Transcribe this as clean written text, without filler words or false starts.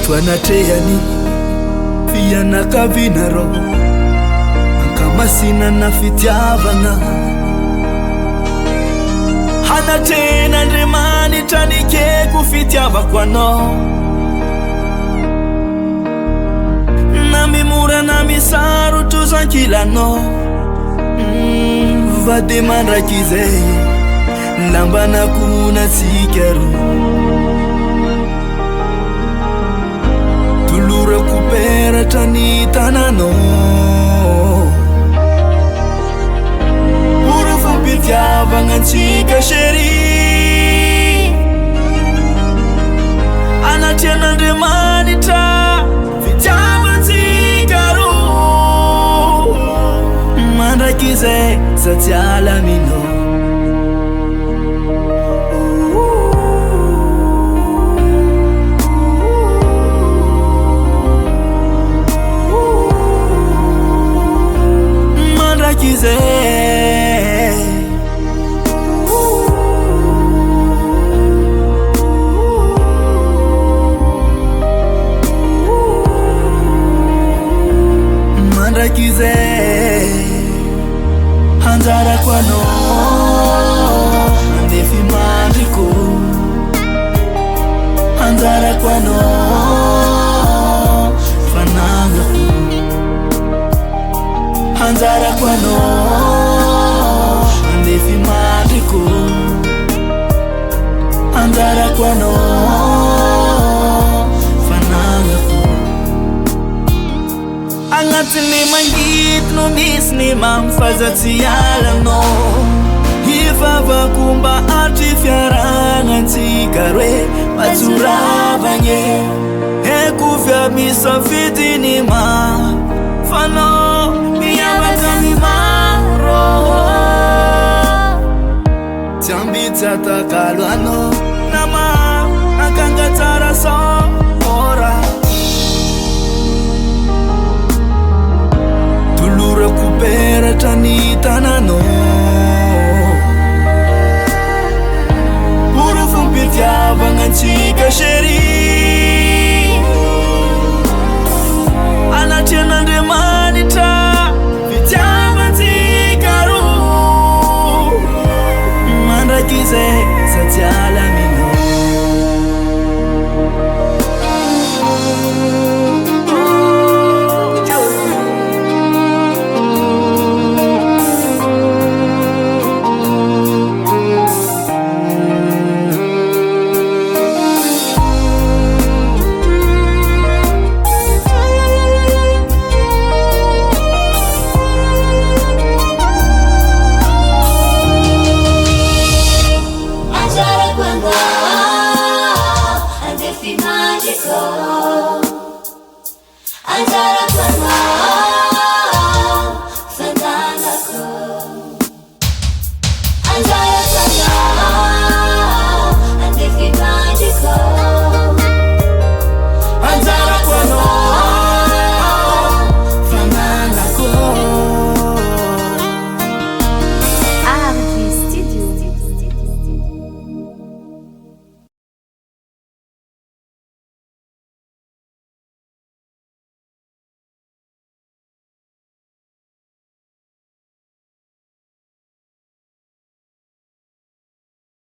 Tuanateani fianakavina roho ankamasina na fitiavana hana tena ndremani tanike kufitiava kwano na mimura na misaru tuzankilano vademandrakize lambana kuna sikeru recupera tanitanano puro fupitiava ngansika sheri anatiana ndremanitra fitiava ntsikaru mandrakize satsialamino kize mandrakize hanzara kwano ndefi mandiko hanzara kwano fananga hanzara kwano ndefi mandiko hanzara kwano fananga angatini mangit no misni mamfazatsiala no hivava kumba atifiaranga ntsikarwe patsuravanye ekuvya misafitini ma fano Tiambitsa kalwano nama akangatsara so ora tulu recupera tanitanano puro fumpitiava ngansika sheri anatiana ndremanitra kize satsialamino Magical.